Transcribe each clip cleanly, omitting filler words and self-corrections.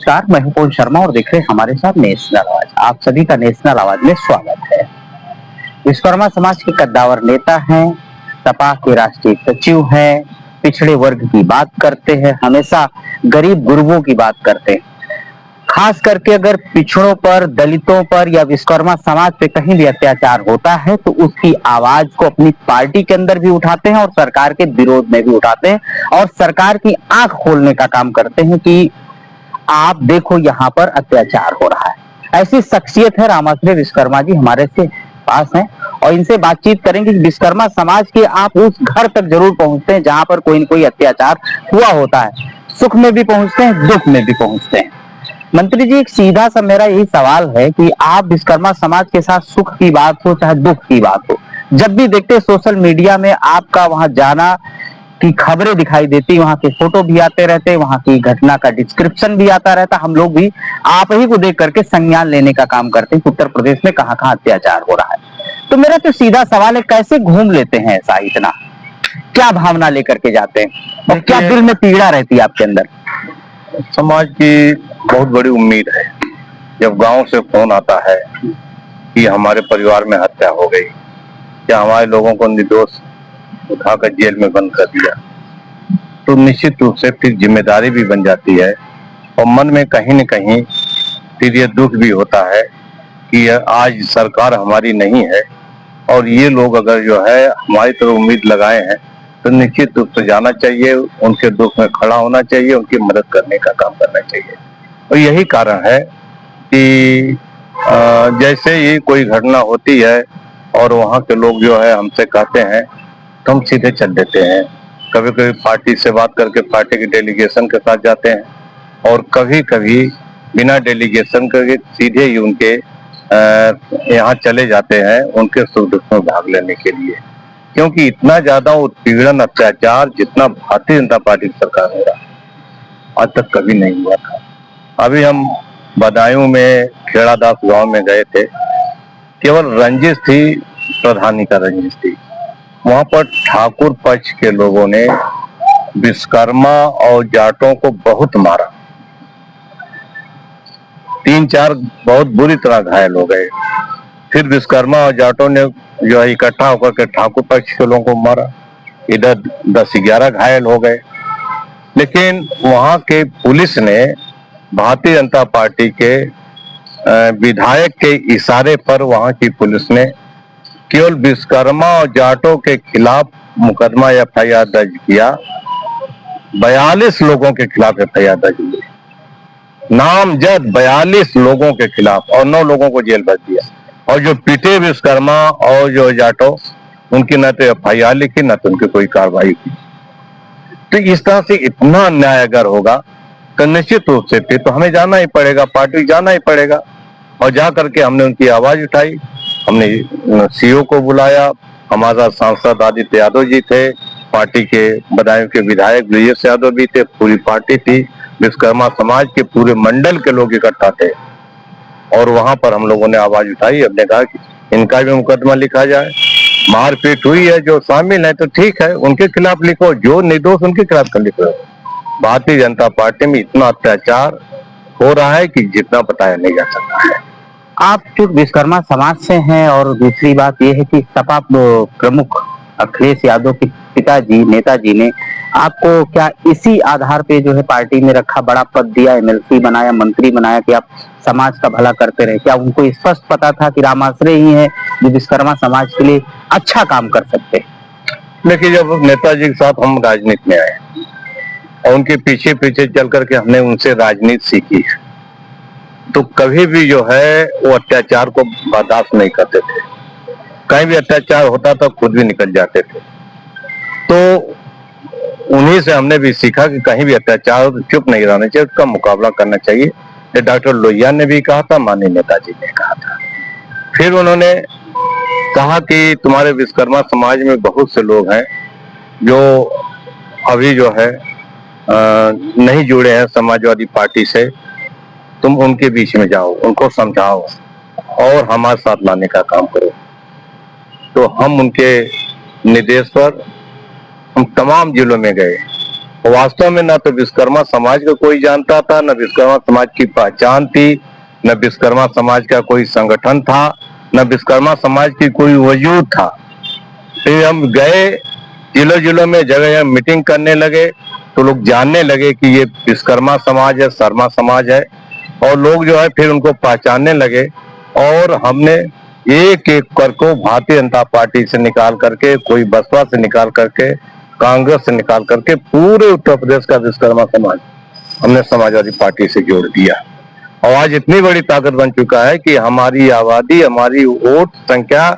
नमस्कार, मैं हूं पूर्ण शर्मा और देख रहे हैं हमारे साथ नेशनल आवाज। आप सभी का नेशनल आवाज में स्वागत है। विश्वकर्मा समाज के कद्दावर नेता हैं, सपा के राष्ट्रीय सचिव हैं, पिछड़े वर्ग की बात करते हैं, हमेशा गरीब गुरबों की बात करते हैं। खास करके अगर पिछड़ों पर, दलितों पर या विश्वकर्मा समाज पे कहीं भी अत्याचार होता है तो उसकी आवाज को अपनी पार्टी के अंदर भी उठाते हैं और सरकार के विरोध में भी उठाते हैं और सरकार की आंख खोलने का काम करते हैं कि आप देखो यहाँ पर अत्याचार हो रहा है। ऐसी शख्सियत है रामाश्रय विश्वकर्मा जी हमारे से पास हैं और इनसे बातचीत करेंगे कि विश्वकर्मा समाज के आप उस घर तक जरूर पहुंचते हैं जहां पर कोई न कोई अत्याचार हुआ होता है। सुख में भी पहुंचते हैं, दुख में भी पहुंचते हैं। मंत्री जी, एक सीधा सा मेरा यही सवाल है कि आप विश्वकर्मा समाज के साथ सुख की बात हो चाहे दुख की बात हो, जब भी देखते सोशल मीडिया में आपका वहां जाना की खबरें दिखाई देती, वहां के फोटो भी आते रहते, वहां की घटना का डिस्क्रिप्शन भी आता रहता। हम लोग भी आप ही को देख करके संज्ञान लेने का काम करते हैं उत्तर प्रदेश में कहां कहां अत्याचार हो रहा है। तो मेरा तो सीधा सवाल है, कैसे घूम लेते हैं ऐसा इतना? क्या भावना लेकर के जाते हैं और क्या दिल में पीड़ा रहती है आपके अंदर? समाज की बहुत बड़ी उम्मीद है। जब गांव से फोन आता है कि हमारे परिवार में हत्या हो गई या हमारे लोगों को निर्दोष उठाकर जेल में बंद कर दिया, तो निश्चित रूप से फिर जिम्मेदारी भी बन जाती है और मन में कहीं न कहीं फिर ये दुख भी होता है कि आज सरकार हमारी नहीं है और ये लोग अगर जो है हमारी तरफ उम्मीद लगाए हैं तो निश्चित रूप से जाना चाहिए, उनके दुख में खड़ा होना चाहिए, उनकी मदद करने का काम करना चाहिए। और यही कारण है कि जैसे ही कोई घटना होती है और वहाँ के लोग जो है हमसे कहते हैं तो हम सीधे चल देते हैं। कभी कभी पार्टी से बात करके पार्टी के डेलीगेशन के साथ जाते हैं और कभी कभी बिना डेलीगेशन के सीधे ही उनके यहाँ चले जाते हैं उनके सुख दुख में भाग लेने के लिए, क्योंकि इतना ज्यादा उत्पीड़न अत्याचार जितना भारतीय जनता पार्टी की सरकार हो रहा आज तक कभी नहीं हुआ था। अभी हम बदायूं में खेड़ादास गांव में गए थे, केवल रंजिश थी, प्रधानी का रंजिश थी। वहां पर ठाकुर पक्ष के लोगों ने विश्वकर्मा और जाटों को बहुत मारा, 3-4 बहुत बुरी तरह घायल हो गए। फिर विश्वकर्मा और जाटों ने जो है इकट्ठा होकर के ठाकुर पक्ष के लोगों को मारा, इधर 10-11 घायल हो गए। लेकिन वहां के पुलिस ने भारतीय जनता पार्टी के विधायक के इशारे पर वहां की पुलिस ने केवल विश्वकर्मा और जाटों के खिलाफ मुकदमा FIR दर्ज किया। 42 लोगों के खिलाफ FIR दर्ज हुई, नामजद 42 लोगों के खिलाफ, और 9 लोगों को जेल भेज दिया। और जो पिटे विश्वकर्मा और जो जाटो, उनकी न तो FIR लिखी न तो उनकी कोई कार्रवाई की। तो इस तरह से इतना अन्याय अगर होगा तो निश्चित रूप से फिर तो हमें जाना ही पड़ेगा, पार्टी जाना ही पड़ेगा। और जा करके हमने उनकी आवाज उठाई, हमने CO को बुलाया, हमारा सांसद आदित्य यादव जी थे, पार्टी के बदायूं के विधायक ब्रजेश यादव भी थे, पूरी पार्टी थी, विश्वकर्मा समाज के पूरे मंडल के लोग इकट्ठा थे। और वहां पर हम लोगों ने आवाज उठाई, हमने कहा कि इनका भी मुकदमा लिखा जाए। मारपीट हुई है, जो शामिल है तो ठीक है, उनके खिलाफ लिखो, जो निर्दोष उनके खिलाफ कर लिखो। भारतीय जनता पार्टी में इतना अत्याचार हो रहा है कि जितना बताया नहीं जा सकता है। आप जो विश्वकर्मा समाज से हैं और दूसरी बात यह है कि सपा प्रमुख अखिलेश यादव के पिताजी नेताजी ने आपको क्या इसी आधार पे जो है पार्टी में रखा, बड़ा पद दिया, MLC बनाया, मंत्री बनाया कि आप समाज का भला करते रहे? क्या उनको स्पष्ट पता था कि रामाश्रय ही है जो विश्वकर्मा समाज के लिए अच्छा काम कर सकते हैं? देखिए, जब नेताजी के साथ हम राजनीति में आए और उनके पीछे पीछे चल करके हमने उनसे राजनीति सीखी, तो कभी भी जो है वो अत्याचार को बर्दाश्त नहीं करते थे। कहीं भी अत्याचार होता तो खुद भी निकल जाते थे। तो उन्हीं से हमने भी सीखा कि कहीं भी अत्याचार हो तो चुप नहीं रहना चाहिए, उसका मुकाबला करना चाहिए। ये डॉक्टर लोहिया ने भी कहा था, माननीय नेताजी ने कहा था। फिर उन्होंने कहा कि तुम्हारे विश्वकर्मा समाज में बहुत से लोग हैं जो अभी जो है नहीं जुड़े हैं समाजवादी पार्टी से, तुम उनके बीच में जाओ, उनको समझाओ और हमारे साथ लाने का काम करो। तो हम उनके निर्देश पर हम तमाम जिलों में गए वास्तव में ना तो विश्वकर्मा समाज को कोई जानता था, न विश्वकर्मा समाज की पहचान थी, न विश्वकर्मा समाज का कोई संगठन था, न विश्वकर्मा समाज की कोई वजूद था। फिर हम गए जिलों जिलों में, जगह मीटिंग करने लगे तो लोग जानने लगे कि ये विश्वकर्मा समाज है, शर्मा समाज है, और लोग जो है फिर उनको पहचानने लगे। और हमने एक एक करके भारतीय जनता पार्टी से निकाल करके, कोई बसपा से निकाल करके, कांग्रेस से निकाल करके पूरे उत्तर प्रदेश का विश्वकर्मा समाज हमने समाजवादी पार्टी से जोड़ दिया। और आज इतनी बड़ी ताकत बन चुका है कि हमारी आबादी, हमारी वोट संख्या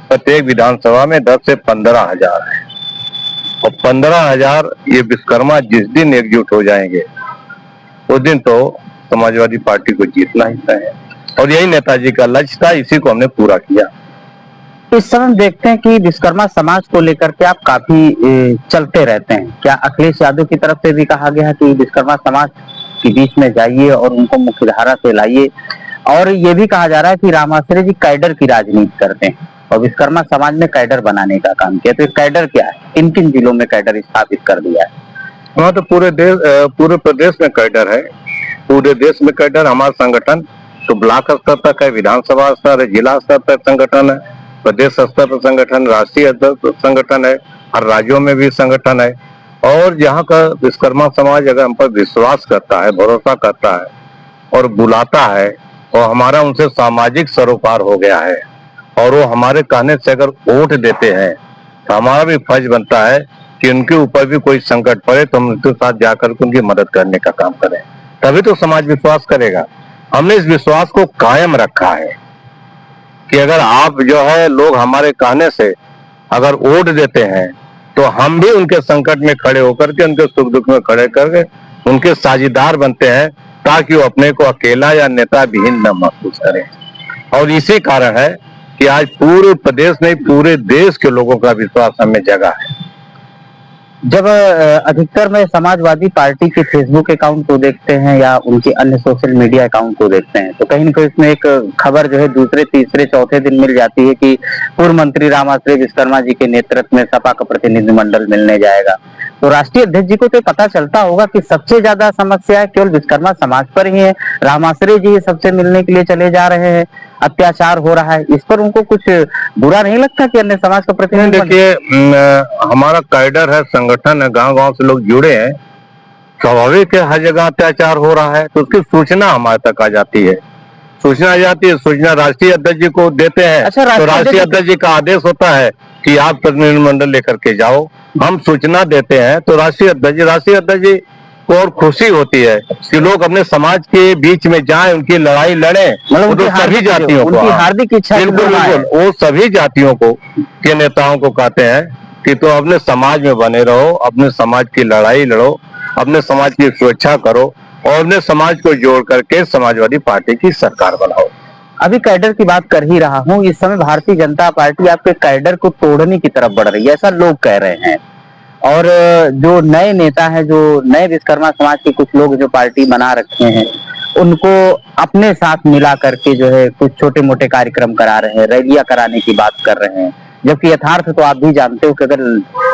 प्रत्येक विधानसभा में 10 से 15,000 है। और 15,000 ये विश्वकर्मा जिस दिन एकजुट हो जाएंगे उस दिन तो समाजवादी पार्टी को जीतना ही है। और यही नेताजी का लक्ष्य था, इसी को हमने पूरा किया। इस समय देखते हैं कि विश्वकर्मा समाज को लेकर के आप काफी चलते रहते हैं। क्या अखिलेश यादव की तरफ से भी कहा गया है कि विश्वकर्मा समाज के बीच में जाइए और उनको मुख्यधारा से लाइए? और ये भी कहा जा रहा है कि रामाश्रय जी कैडर की राजनीति करते हैं और विश्वकर्मा समाज में कैडर बनाने का काम किया। तो कैडर क्या है, किन किन जिलों में कैडर स्थापित कर दिया है? वहाँ तो पूरे प्रदेश में कैडर है, पूरे देश में कैडर। हमारा संगठन तो ब्लॉक स्तर तक है, विधानसभा स्तर है, जिला स्तर तक संगठन है, प्रदेश स्तर पर संगठन, राष्ट्रीय स्तर पर संगठन है, हर राज्यों में भी संगठन है। और यहाँ का विश्वकर्मा समाज अगर हम पर विश्वास करता है, भरोसा करता है और बुलाता है, और हमारा उनसे सामाजिक सरोकार हो गया है, और वो हमारे कहने से अगर वोट देते हैं तो हमारा भी फर्ज बनता है कि उनके ऊपर भी कोई संकट पड़े तो हम उनके साथ जाकर के उनकी मदद करने का काम करें, तभी तो समाज विश्वास करेगा। हमने इस विश्वास को कायम रखा है कि अगर आप जो है लोग हमारे कहने से अगर वोट देते हैं तो हम भी उनके संकट में खड़े होकर के, उनके सुख दुख में खड़े करके उनके साझेदार बनते हैं, ताकि वो अपने को अकेला या नेता विहीन न महसूस करें। और इसी कारण है कि आज पूरे प्रदेश नहीं, पूरे देश के लोगों का विश्वास हमें जगा है। जब अधिकतर में समाजवादी पार्टी के फेसबुक अकाउंट को देखते हैं या उनके अन्य सोशल मीडिया अकाउंट को देखते हैं तो कहीं न कहीं इसमें एक खबर जो है दूसरे तीसरे चौथे दिन मिल जाती है कि पूर्व मंत्री रामाश्रय विश्वकर्मा जी के नेतृत्व में सपा का प्रतिनिधिमंडल मिलने जाएगा। तो राष्ट्रीय अध्यक्ष जी को तो पता चलता होगा कि सबसे ज्यादा समस्या केवल विश्वकर्मा समाज पर ही है, रामाश्रय जी सबसे मिलने के लिए चले जा रहे हैं, अत्याचार हो रहा है, इस पर उनको कुछ बुरा नहीं लगता कि अन्य समाज का प्रतिनिधि? देखिए, हमारा कैडर है, संगठन है, गांव गांव से लोग जुड़े हैं, स्वाभाविक है हर जगह अत्याचार हो रहा है तो उसकी सूचना हमारे तक आ जाती है। सूचना राष्ट्रीय अध्यक्ष जी को देते हैं। अच्छा, तो राष्ट्रीय अध्यक्ष जी का आदेश होता है कि आप प्रतिनिधिमंडल लेकर के जाओ, हम सूचना देते हैं तो राष्ट्रीय अध्यक्ष जी को और खुशी होती है कि लोग अपने समाज के बीच में जाएं, उनकी लड़ाई लड़े। मतलब तो सभी जातियों को, हार्दिक इच्छा, बिल्कुल, वो सभी जातियों को के नेताओं को कहते हैं कि तो अपने समाज में बने रहो, अपने समाज की लड़ाई लड़ो, अपने समाज की सुरक्षा करो और अपने समाज को जोड़ करके समाजवादी पार्टी की सरकार बनाओ। अभी कैडर की बात कर ही रहा हूँ, इस समय भारतीय जनता पार्टी आपके कैडर को तोड़ने की तरफ बढ़ रही है, ऐसा लोग कह रहे हैं। और जो नए नेता हैं, जो नए विश्वकर्मा समाज के कुछ लोग जो पार्टी बना रखे हैं, उनको अपने साथ मिला करके जो है कुछ छोटे मोटे कार्यक्रम करा रहे हैं, रैलियां कराने की बात कर रहे हैं, जबकि यथार्थ तो आप भी जानते हो कि अगर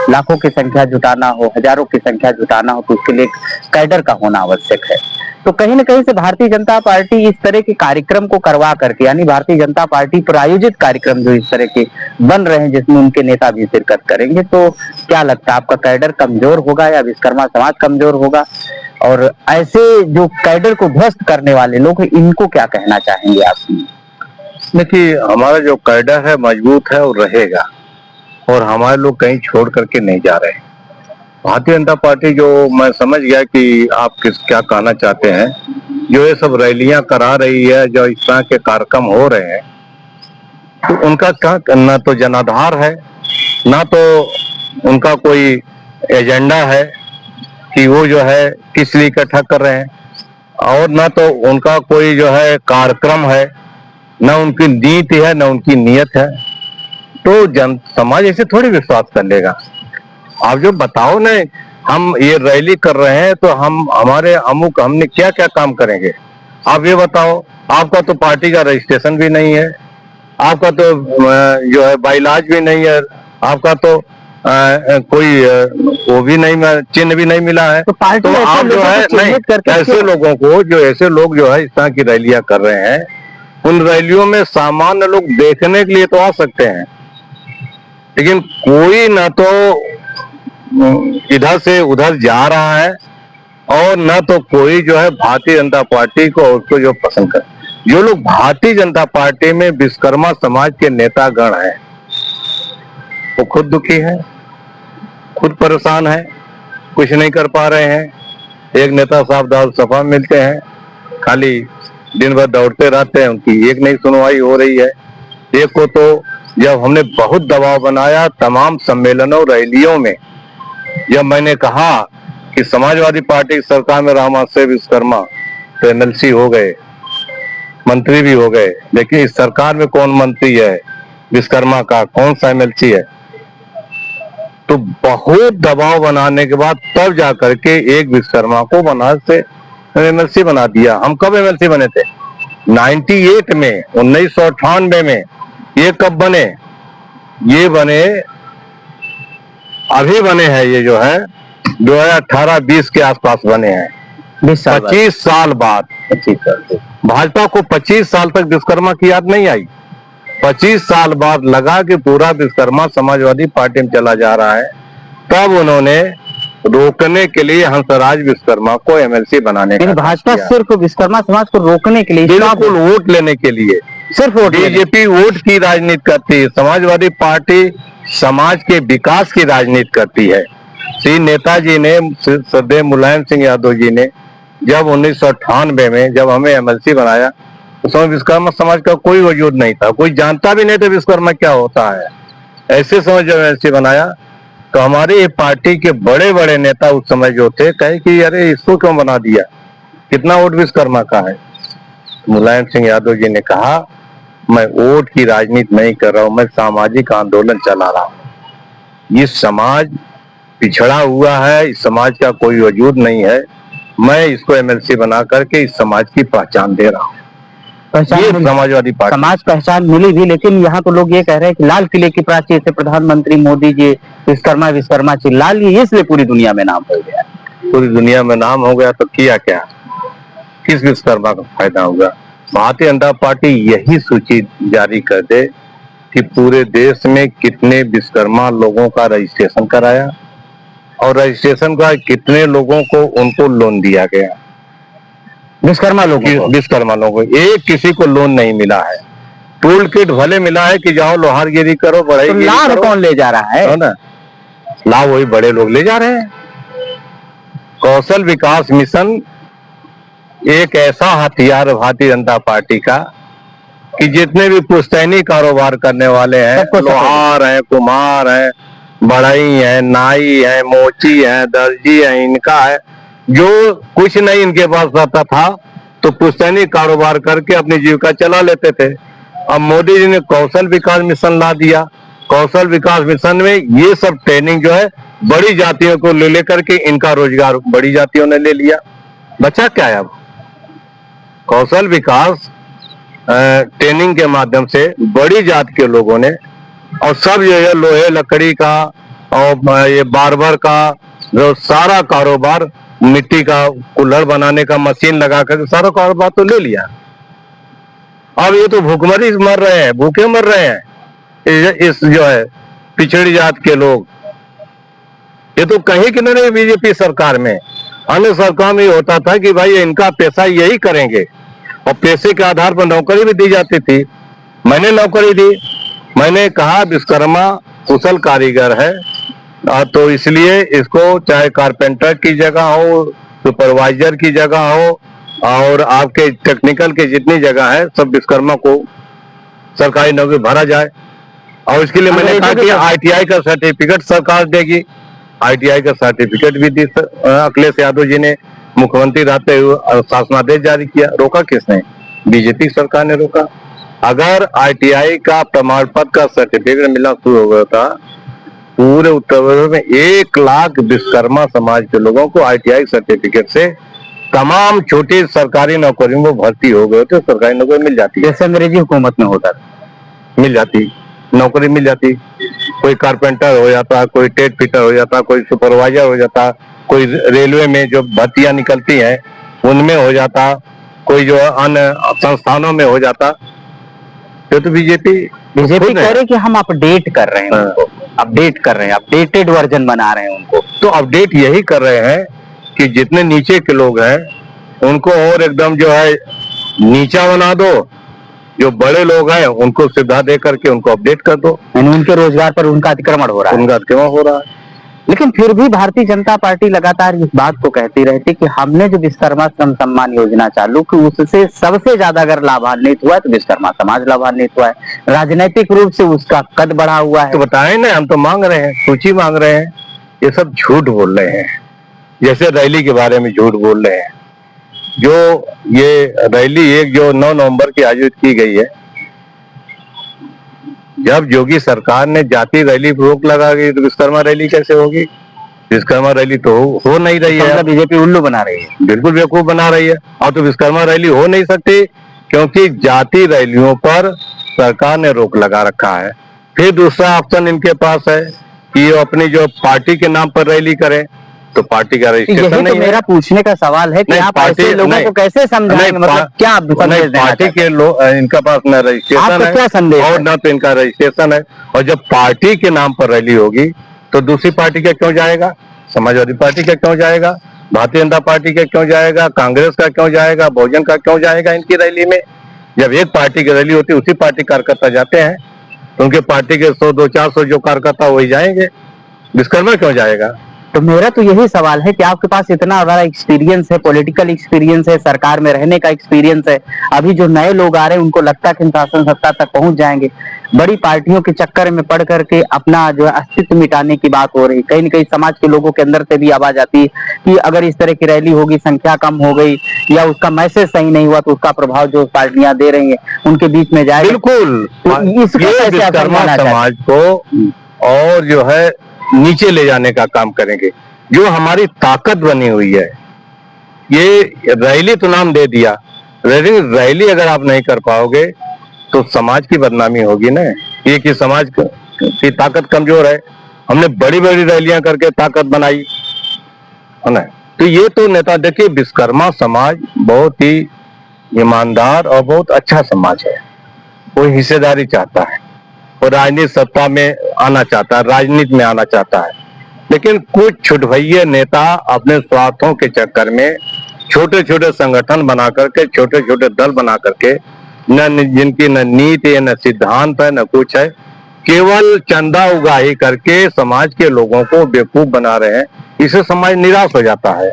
लाखों की संख्या जुटाना हो, हजारों की संख्या जुटाना हो तो उसके लिए कैडर का होना आवश्यक है। तो कहीं न कहीं से भारतीय जनता पार्टी इस तरह के कार्यक्रम को करवा करके, यानी भारतीय जनता पार्टी प्रायोजित कार्यक्रम जो इस तरह के बन रहे हैं जिसमें उनके नेता भी शिरकत करेंगे, तो क्या लगता है आपका कैडर कमजोर होगा या विश्वकर्मा समाज कमजोर होगा? और ऐसे जो कैडर को ध्वस्त करने वाले लोग हैं, इनको क्या कहना चाहेंगे आप? देखिए, हमारा जो कैडर है मजबूत है और रहेगा, और हमारे लोग कहीं छोड़ करके नहीं जा रहे। भारतीय जनता पार्टी, जो मैं समझ गया कि आप क्या कहना चाहते हैं, जो ये सब रैलियां करा रही है, जो इस तरह के कार्यक्रम हो रहे हैं, तो उनका क्या, ना तो जनाधार है, ना तो उनका कोई एजेंडा है कि वो जो है किस लिए इकट्ठा कर रहे हैं, और ना तो उनका कोई जो है कार्यक्रम है, ना उनकी नीति है, ना उनकी नीयत है। तो जन समाज ऐसे थोड़ी विश्वास कर लेगा। आप जो बताओ ना, हम ये रैली कर रहे हैं तो हमने क्या क्या काम करेंगे, आप ये बताओ। आपका तो पार्टी का रजिस्ट्रेशन भी नहीं है, आपका तो जो है बाइलाज भी नहीं है, आपका तो कोई वो भी नहीं, चिन्ह भी नहीं मिला है। तो पार्टी तो ऐसे आप जो लोगों है को नहीं, चिन्हित करके ऐसे लोगों को, जो ऐसे लोग जो है इस तरह की रैलियां कर रहे हैं, उन रैलियों में सामान्य लोग देखने के लिए तो आ सकते हैं, लेकिन कोई ना तो इधर से उधर जा रहा है और न तो कोई जो है भारतीय जनता पार्टी को उसको जो पसंद कर। जो लोग भारतीय जनता पार्टी में विश्वकर्मा समाज के नेतागण हैं, वो खुद दुखी है, खुद परेशान है, कुछ नहीं कर पा रहे हैं। एक नेता साहब दाल सफा मिलते हैं, खाली दिन भर दौड़ते रहते हैं, उनकी एक नहीं सुनवाई हो रही है। एक को तो जब हमने बहुत दबाव बनाया तमाम सम्मेलनों रैलियों में, जब मैंने कहा कि समाजवादी पार्टी की सरकार में राम आश्रय विश्वकर्मा तो एमएलसी हो गए, मंत्री भी हो गए, लेकिन इस सरकार में कौन मंत्री है विश्वकर्मा का, कौन सा एमएलसी है? तो बहुत दबाव बनाने के बाद तब जाकर के एक विश्वकर्मा को बनारस से एमएलसी बना दिया। हम कब एमएलसी बने थे? 98 में, 1998 में। ये कब बने? ये बने, अभी बने हैं, ये जो है 2018-20 के आसपास बने हैं, 25 साल बाद। 25 साल भाजपा को 25 साल तक विश्वकर्मा की याद नहीं आई। 25 साल बाद लगा कि पूरा विश्वकर्मा समाजवादी पार्टी में चला जा रहा है, तब उन्होंने रोकने के लिए हंसराज विश्वकर्मा को एमएलसी बनाने का भाजपा सिर्फ विश्वकर्मा समाज को रोकने के लिए, बिल्कुल वोट लेने के लिए, सिर्फ बीजेपी वोट की राजनीति करती है, समाजवादी पार्टी समाज के विकास की राजनीति करती है। श्री नेताजी ने, श्रद्धेय मुलायम सिंह यादव जी ने जब 1998 में जब हमें एमएलसी बनाया, उस समय विश्वकर्मा समाज का कोई वजूद नहीं था, कोई जानता भी नहीं था विश्वकर्मा क्या होता है। ऐसे समय जब एमएलसी बनाया तो हमारी पार्टी के बड़े बड़े नेता उस समय जो थे, कहे कि अरे इसको क्यों बना दिया, कितना वोट विश्वकर्मा का है? मुलायम सिंह यादव जी ने कहा, मैं वोट की राजनीति नहीं कर रहा हूं, मैं सामाजिक आंदोलन चला रहा हूं। ये समाज पिछड़ा हुआ है, इस समाज का कोई वजूद नहीं है, मैं इसको एमएलसी बना करके इस समाज की पहचान दे रहा हूँ। ये समाजवादी पार्टी समाज पहचान मिली भी, लेकिन यहाँ तो लोग ये कह रहे हैं कि लाल किले की प्राचीर से प्रधानमंत्री मोदी जी विश्वकर्मा विश्वकर्मा चिल्ला लिए, इसलिए पूरी दुनिया में नाम हो गया। पूरी दुनिया में नाम हो गया तो किया क्या? किस विश्वकर्मा का फायदा होगा? भारतीय जनता पार्टी यही सूची जारी कर दे कि पूरे देश में कितने विश्वकर्मा लोगों का रजिस्ट्रेशन कराया और रजिस्ट्रेशन का कितने लोगों को उनको लोन दिया गया। विश्वकर्मा लोगों को एक किसी को लोन नहीं मिला है। टूल किट भले मिला है कि जाओ लोहारगिरी करो, बढ़ाई, तो लाभ कौन ले जा रहा है ना? लाभ वही बड़े लोग ले जा रहे हैं। कौशल विकास मिशन एक ऐसा हथियार भारतीय जनता पार्टी का कि जितने भी पुश्तैनी कारोबार करने वाले हैं, लोहार हैं, कुम्हार हैं, बढ़ई है, नाई है, मोची है, दर्जी है, इनका है, जो कुछ नहीं इनके पास रहता था तो पुश्तैनी कारोबार करके अपनी जीविका चला लेते थे। अब मोदी जी ने कौशल विकास मिशन ला दिया। कौशल विकास मिशन में ये सब ट्रेनिंग जो है बड़ी जातियों को ले लेकर के इनका रोजगार बड़ी जातियों ने ले लिया। बचा क्या है अब? कौशल विकास ट्रेनिंग के माध्यम से बड़ी जात के लोगों ने, और सब जो है लोहे लकड़ी का और ये बार्बर का जो सारा कारोबार, मिट्टी का कुल्हड़ बनाने का मशीन लगा कर सारा कारोबार तो ले लिया। अब ये तो भूखमरी मर रहे हैं, भूखे मर रहे हैं इस जो है पिछड़ी जात के लोग। ये तो कहीं कि नहीं बीजेपी सरकार में, अन्य सरकार में होता था कि भाई इनका पैसा यही करेंगे और पैसे के आधार पर नौकरी भी दी जाती थी। मैंने नौकरी दी, मैंने कहा विश्वकर्मा कुशल कारीगर है तो इसलिए इसको चाहे कारपेंटर की जगह हो, सुपरवाइजर की जगह हो और आपके टेक्निकल के जितनी जगह है सब विश्वकर्मा को सरकारी नौकरी भरा जाए। और इसके लिए मैंने कहा कि आईटीआई का सर्टिफिकेट सरकार देगी। आईटीआई का सर्टिफिकेट भी दी अखिलेश यादव जी ने, मुख्यमंत्री रहते हुए शासनादेश जारी किया। रोका किसने? बीजेपी सरकार ने रोका। अगर आईटीआई का प्रमाण पत्र का सर्टिफिकेट मिलना शुरू हो गया था, पूरे उत्तर प्रदेश में 1 लाख विश्वकर्मा समाज के लोगों को आईटीआई सर्टिफिकेट से तमाम छोटी सरकारी नौकरियों में भर्ती हो गए थे, सरकारी नौकरी मिल जाती है। जैसे अंग्रेजी हुकूमत में होता था, मिल जाती। नौकरी मिल जाती, कोई कारपेंटर हो जाता, कोई टेट फिटर हो जाता, कोई सुपरवाइजर हो जाता, कोई रेलवे में जो भर्तियां निकलती हैं उनमें हो जाता, कोई जो अन्य संस्थानों में हो जाता। ये तो बीजेपी बीजेपी कह रही कि हम अपडेट कर रहे हैं हाँ। उनको, अपडेट कर रहे हैं, अपडेटेड वर्जन बना रहे हैं उनको। तो अपडेट यही कर रहे हैं कि जितने नीचे के लोग हैं उनको और एकदम जो है नीचा बना दो, जो बड़े लोग हैं उनको सुविधा दे करके उनको अपडेट कर दो, यानी उनके रोजगार पर उनका अतिक्रमण हो रहा है। उनका अतिक्रमण हो रहा है। लेकिन फिर भी भारतीय जनता पार्टी लगातार इस बात को कहती रहती कि हमने जो विश्वकर्मा श्रम सम्मान योजना चालू की उससे सबसे ज्यादा अगर लाभान्वित हुआ है तो विश्वकर्मा समाज लाभान्वित हुआ है, राजनीतिक रूप से उसका कद बढ़ा हुआ है। तो बताएं ना, हम तो मांग रहे हैं, सूची मांग रहे हैं, ये सब झूठ बोल रहे हैं। जैसे रैली के बारे में झूठ बोल रहे हैं, जो ये रैली एक जो 9 नवंबर की आयोजित की गई है, जब योगी सरकार ने जाति रैली पर रोक लगा गई तो विश्वकर्मा रैली कैसे होगी? विश्वकर्मा रैली तो हो नहीं रही है। बीजेपी उल्लू बना रही है, बिल्कुल बेवकूफ बना रही है। और तो विश्वकर्मा रैली हो नहीं सकती क्योंकि जाति रैलियों पर सरकार ने रोक लगा रखा है। फिर दूसरा ऑप्शन इनके पास है कि ये अपनी जो पार्टी के नाम पर रैली करें, तो पार्टी का रजिस्ट्रेशन यही नहीं तो है। मेरा पूछने का सवाल है कि आप ऐसे लोगों को कैसे समझाएंगे, मतलब क्या आप संदेश देना पार्टी चाहते के लोग, इनका पास न रजिस्ट्रेशन आपका है क्या संदेश और है? न तो इनका रजिस्ट्रेशन है। और जब पार्टी के नाम पर रैली होगी तो दूसरी पार्टी का क्यों जाएगा? समाजवादी पार्टी का क्यों जाएगा? भारतीय जनता पार्टी का क्यों जाएगा? कांग्रेस का क्यों जाएगा? बहुजन का क्यों जाएगा इनकी रैली में? जब एक पार्टी की रैली होती है उसी पार्टी कार्यकर्ता जाते हैं, तो उनके पार्टी के 100, 200, 400 जो कार्यकर्ता वही जाएंगे, विश्वकर्मा क्यों जाएगा? तो मेरा तो यही सवाल है कि आपके पास इतना बड़ा एक्सपीरियंस है, पॉलिटिकल एक्सपीरियंस है, सरकार में रहने का एक्सपीरियंस है, अभी जो नए लोग आ रहे हैं उनको लगता है कि हम शासन सत्ता तक पहुंच जाएंगे, बड़ी पार्टियों के चक्कर में पड़ करके अपना जो है अस्तित्व मिटाने की बात हो रही। कहीं न कहीं समाज के लोगों के अंदर से भी आवाज आती है कि अगर इस तरह की रैली होगी, संख्या कम हो गई या उसका मैसेज सही नहीं हुआ तो उसका प्रभाव जो पार्टियां दे रही है उनके बीच में जाएगा। बिल्कुल, तो इसको ये कैसे आप विश्वकर्मा समझाना समाज को और जो है नीचे ले जाने का काम करेंगे। जो हमारी ताकत बनी हुई है, ये रैली तो नाम दे दिया, रैली अगर आप नहीं कर पाओगे तो समाज की बदनामी होगी ना, ये कि समाज की ताकत कमजोर है। हमने बड़ी बड़ी रैलियां करके ताकत बनाई है ना। तो ये तो नेता, देखिए विश्वकर्मा समाज बहुत ही ईमानदार और बहुत अच्छा समाज है। वो हिस्सेदारी चाहता है, वो राजनीतिक सत्ता में आना चाहता है, राजनीति में आना चाहता है, लेकिन कुछ छुटभैये नेता अपने स्वार्थों के चक्कर में छोटे छोटे संगठन बना करके, छोटे छोटे दल बना करके, जिनकी न नीति है, न सिद्धांत है, न कुछ है, केवल चंदा उगाही करके समाज के लोगों को बेवकूफ बना रहे हैं। इससे समाज निराश हो जाता है।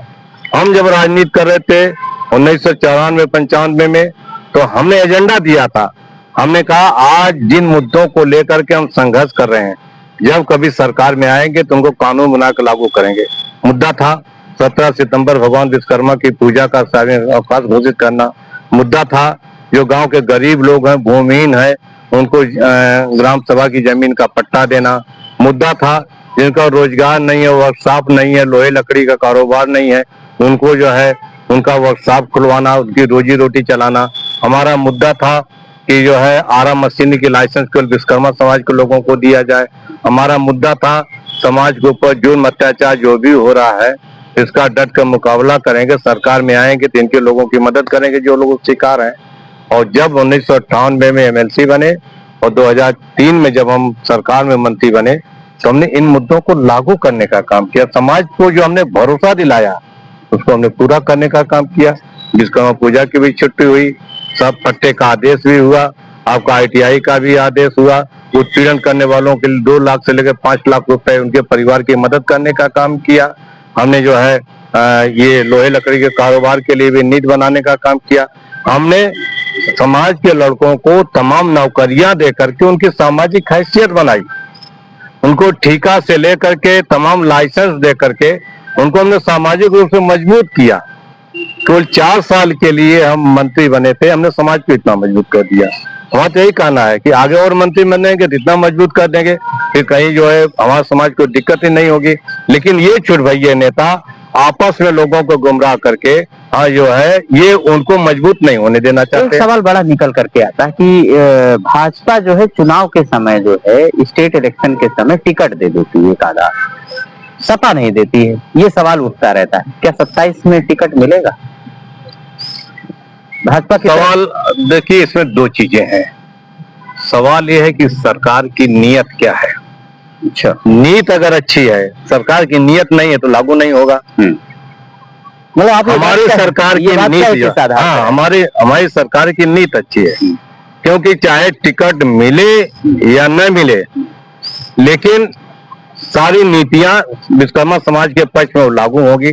हम जब राजनीति कर रहे थे 1994-95 में, तो हमने एजेंडा दिया था, हमने कहा आज जिन मुद्दों को लेकर के हम संघर्ष कर रहे हैं, जब कभी सरकार में आएंगे तो उनको कानून बनाकर लागू करेंगे। मुद्दा था 17 सितंबर भगवान विश्वकर्मा की पूजा का सार्वजनिक अवकाश घोषित करना। मुद्दा था जो गांव के गरीब लोग हैं, भूमिहीन है, उनको ग्राम सभा की जमीन का पट्टा देना। मुद्दा था जिनका रोजगार नहीं है, वर्कशॉप नहीं है, लोहे लकड़ी का कारोबार नहीं है, उनको जो है उनका वर्कशॉप खुलवाना, उनकी रोजी रोटी चलाना। हमारा मुद्दा था कि जो है आरा मशीनरी की लाइसेंस केवल विश्वकर्मा समाज के लोगों को दिया जाए। हमारा मुद्दा था समाज के ऊपर जुल्म अत्याचार जो भी हो रहा है इसका डट कर मुकाबला करेंगे, सरकार में आएंगे तो इनके लोगों की मदद करेंगे जो लोग शिकार हैं। और जब 1998 में एमएलसी बने और 2003 में जब हम सरकार में मंत्री बने तो हमने इन मुद्दों को लागू करने का काम किया। समाज को जो हमने भरोसा दिलाया उसको हमने पूरा करने का काम किया। विश्वकर्मा पूजा की भी छुट्टी हुई, सब पट्टे का आदेश भी हुआ, आपका ITI का भी आदेश हुआ, उत्पीड़न करने वालों के लिए 2 लाख से लेकर 5 लाख रुपए उनके परिवार की मदद करने का काम किया। हमने जो है ये लोहे लकड़ी के कारोबार के लिए भी नीति बनाने का काम किया। हमने समाज के लड़कों को तमाम नौकरियां दे करके उनकी सामाजिक हैसियत बनाई, उनको ठेका से लेकर के तमाम लाइसेंस दे करके उनको हमने सामाजिक रूप से मजबूत किया। केवल 4 साल के लिए हम मंत्री बने थे, हमने समाज को इतना मजबूत कर दिया। हमारा तो यही कहना है कि आगे और मंत्री बनेंगे तो इतना मजबूत कर देंगे फिर कहीं जो है हमारे समाज को दिक्कत ही नहीं होगी। लेकिन ये छुटभैये नेता आपस में लोगों को गुमराह करके हाँ जो है ये उनको मजबूत नहीं होने देना एक चाहते हैं। सवाल बड़ा निकल करके आता है कि भाजपा जो है चुनाव के समय जो है स्टेट इलेक्शन के समय टिकट दे देती है एक आधा, सपा नहीं देती है। ये सवाल उठता रहता है, क्या 27 में टिकट मिलेगा भाजपा की सवाल देखिए इसमें दो चीजें हैं। सवाल ये है कि सरकार की नीयत क्या है। अच्छा, नीयत अगर अच्छी है, सरकार की नीयत नहीं है तो लागू नहीं होगा। मतलब आप हमारी सरकार की नीयत हाँ हमारी सरकार की नीयत अच्छी है, क्योंकि चाहे टिकट मिले या न मिले, लेकिन सारी नीतियां विश्वकर्मा समाज के पक्ष में लागू होगी।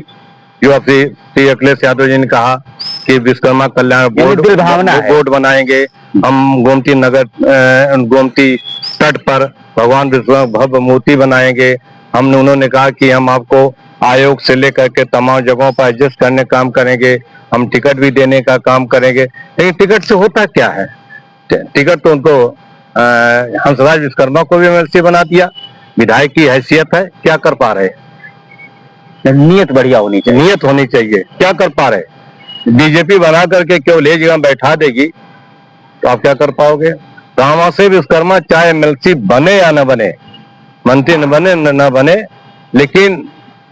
जो अभी श्री अखिलेश यादव जी ने कहा कि विश्वकर्मा कल्याण बोर्ड बनाएंगे, हम गोमती नगर गोमती तट पर भगवान विश्वकर्मा भव्य मूर्ति बनाएंगे। हमने उन्होंने कहा कि हम आपको आयोग से लेकर के तमाम जगहों पर एडजस्ट करने काम करेंगे, हम टिकट भी देने का काम करेंगे। लेकिन टिकट से होता क्या है? टिकट तो उनको हंसराज विश्वकर्मा को भी एमएलसी बना दिया, विधायक की हैसियत है, क्या कर पा रहे? नीयत बढ़िया होनी चाहिए, नीयत होनी चाहिए, क्या कर पा रहे? बीजेपी बना करके केवल एक जगह बैठा देगी तो आप क्या कर पाओगे? रामा से विश्वकर्मा चाहे एमएलसी बने या न बने, मंत्री न बने न बने, लेकिन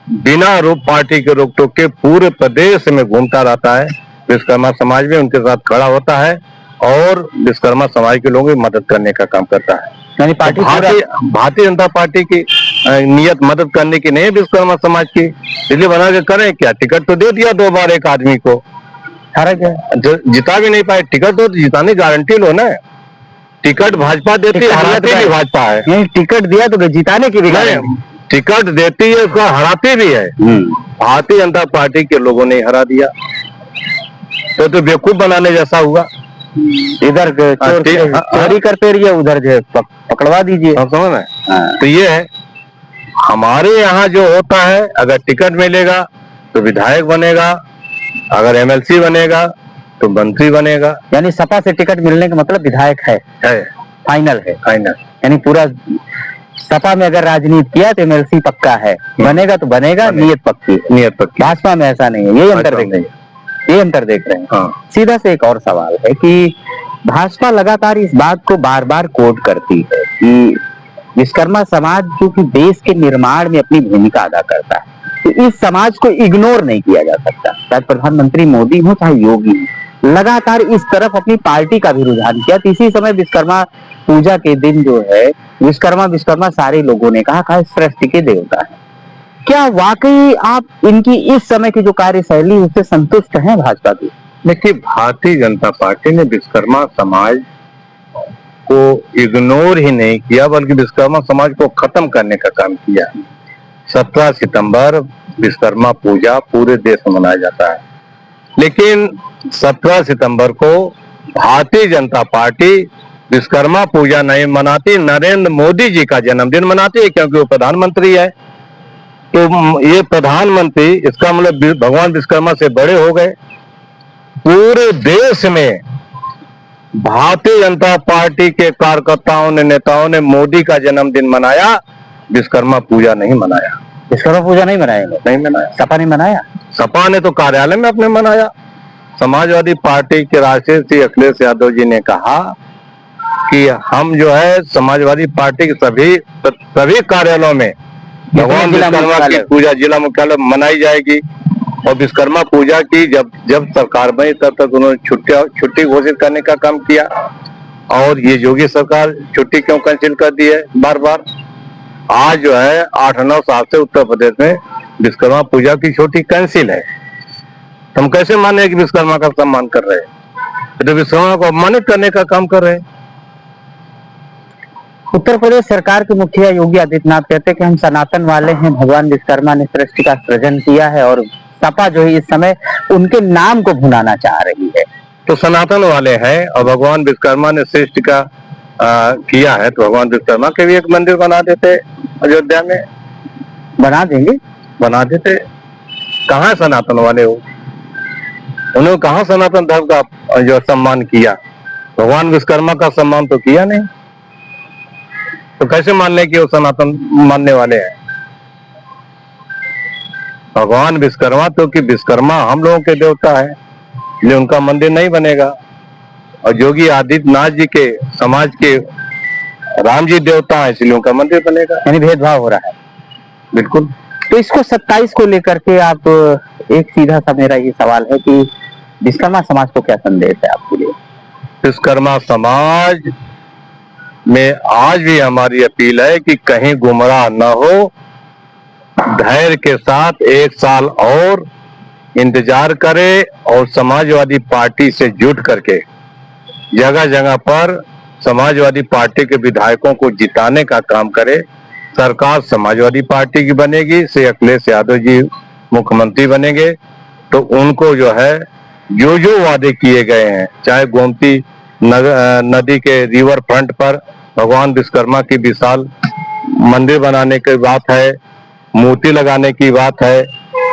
बिना रूप पार्टी के रोक टोक के पूरे प्रदेश में घूमता रहता है, विश्वकर्मा समाज में उनके साथ खड़ा होता है और विश्वकर्मा समाज के लोगों की मदद करने का काम करता है। यानी पार्टी भारतीय जनता पार्टी की नियत मदद करने की नहीं है विश्वकर्मा समाज की, इसलिए बना के करें क्या? टिकट तो दे दिया 2 बार एक आदमी को, फर्क है, जिता भी नहीं पाए। टिकट तो जिताने गारंटी लो ना। टिकट भाजपा देती है, हराती भी भाजपा है। नहीं, टिकट दिया तो जिताने की भी टिकट देती है, उसको हराती भी है। भारतीय जनता पार्टी के लोगों ने हरा दिया, तो बेवकूफ बनाने जैसा हुआ। इधर चोरी करते रहिए, उधर जो पकड़वा दीजिए, समझ में? तो ये है हमारे यहाँ जो होता है, अगर टिकट मिलेगा तो विधायक बनेगा, अगर एमएलसी बनेगा तो मंत्री बनेगा। यानी सपा से टिकट मिलने का मतलब विधायक है, फाइनल है, फाइनल। यानी पूरा सपा में अगर राजनीति किया तो एमएलसी पक्का है, बनेगा तो बनेगा, नीयत पक्की है, नीयत पक्की। भाजपा में ऐसा नहीं है, ये अंतर देख रहे हैं, ये अंतर देख रहे हैं। हाँ। सीधा से एक और सवाल है कि भाजपा लगातार इस बात को बार बार कोट करती है कि विश्वकर्मा समाज जो कि देश के निर्माण में अपनी भूमिका अदा करता है, तो इस समाज को इग्नोर नहीं किया जा सकता। चाहे प्रधानमंत्री मोदी हो चाहे योगी हो, लगातार इस तरफ अपनी पार्टी का भी रुझान किया। तो इसी समय विश्वकर्मा पूजा के दिन जो है विश्वकर्मा सारे लोगों ने कहा सृष्टि के देवता है। क्या वाकई आप इनकी इस समय की जो कार्यशैली उससे संतुष्ट हैं भाजपा की? देखिए, भारतीय जनता पार्टी ने विश्वकर्मा समाज को इग्नोर ही नहीं किया, बल्कि विश्वकर्मा समाज को खत्म करने का काम किया। 17 सितंबर विश्वकर्मा पूजा पूरे देश में मनाया जाता है, लेकिन 17 सितंबर को भारतीय जनता पार्टी विश्वकर्मा पूजा नहीं मनाती, नरेंद्र मोदी जी का जन्मदिन मनाती है, क्योंकि वो प्रधानमंत्री है। तो ये प्रधानमंत्री, इसका मतलब भगवान विश्वकर्मा से बड़े हो गए। पूरे देश में भारतीय जनता पार्टी के कार्यकर्ताओं ने, नेताओं ने मोदी का जन्मदिन मनाया, विश्वकर्मा पूजा नहीं मनाया। विश्वकर्मा पूजा नहीं मनाया? नहीं मनाया। सपा ने मनाया? सपा ने तो कार्यालय में अपने मनाया। समाजवादी पार्टी के राष्ट्रीय श्री अखिलेश यादव जी ने कहा कि हम जो है समाजवादी पार्टी के सभी कार्यालयों में भगवान विश्वकर्मा की पूजा जिला मुख्यालय मनाई जाएगी। और विश्वकर्मा पूजा की जब सरकार बनी तब तक उन्होंने छुट्टी घोषित करने का काम किया। और ये योगी सरकार छुट्टी क्यों कैंसिल कर दी है बार बार? आज जो है 8-9 साल से उत्तर प्रदेश में विश्वकर्मा पूजा की छुट्टी कैंसिल है। हम कैसे माने कि विश्वकर्मा का सम्मान कर रहे हैं? तो विश्वकर्मा को अपमानित करने का काम कर रहे हैं। उत्तर प्रदेश सरकार के मुखिया योगी आदित्यनाथ कहते हैं कि हम सनातन वाले हैं, भगवान विश्वकर्मा ने सृष्टि का सृजन किया है, और सपा जो है इस समय उनके नाम को भुनाना चाह रही है। तो सनातन वाले हैं और भगवान विश्वकर्मा ने सृष्टि का किया है, तो भगवान विश्वकर्मा के भी एक मंदिर बना देते अयोध्या में। बना देंगे, बना देते। कहाँ सनातन वाले हो? उन्होंने कहाँ सनातन धर्म का जो सम्मान किया? भगवान विश्वकर्मा का सम्मान तो किया नहीं। तो कैसे मान लें कि वो सनातन मानने वाले हैं? भगवान विश्वकर्मा, तो कि विश्वकर्मा हम लोगों के देवता है, इसलिए उनका मंदिर नहीं बनेगा। और योगी आदित्यनाथ जी के समाज के राम जी देवता है, इसलिए उनका मंदिर बनेगा। यानी भेदभाव हो रहा है। बिल्कुल। तो इसको 27 को लेकर के आप, एक सीधा सा मेरा ये सवाल है कि विश्वकर्मा समाज को क्या संदेश है आपके लिए? विश्वकर्मा समाज में आज भी हमारी अपील है कि कहीं गुमराह न हो, धैर्य के साथ 1 साल और इंतजार करे और समाजवादी पार्टी से जुट करके जगह जगह पर समाजवादी पार्टी के विधायकों को जिताने का काम करे। सरकार समाजवादी पार्टी की बनेगी, श्री अखिलेश यादव जी मुख्यमंत्री बनेंगे, तो उनको जो है जो जो वादे किए गए हैं, चाहे गोमती नदी के रिवर फ्रंट पर भगवान विश्वकर्मा की विशाल मंदिर बनाने की बात है, मूर्ति लगाने की बात है,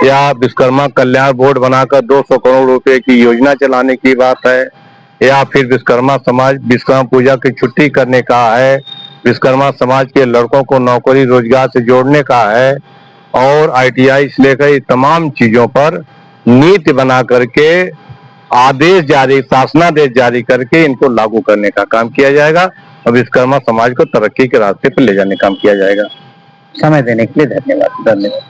या विश्वकर्मा कल्याण बोर्ड बनाकर 200 करोड़ रुपए की योजना चलाने की बात है, या फिर विश्वकर्मा समाज विश्वकर्मा पूजा की छुट्टी करने का है, विश्वकर्मा समाज के लड़कों को नौकरी रोजगार से जोड़ने का है, और ITI से लेकर ये तमाम चीजों पर नीति बना करके आदेश जारी, शासनादेश जारी करके इनको लागू करने का काम किया जाएगा और विश्वकर्मा समाज को तरक्की के रास्ते पर ले जाने का काम किया जाएगा। समय देने के लिए धन्यवाद।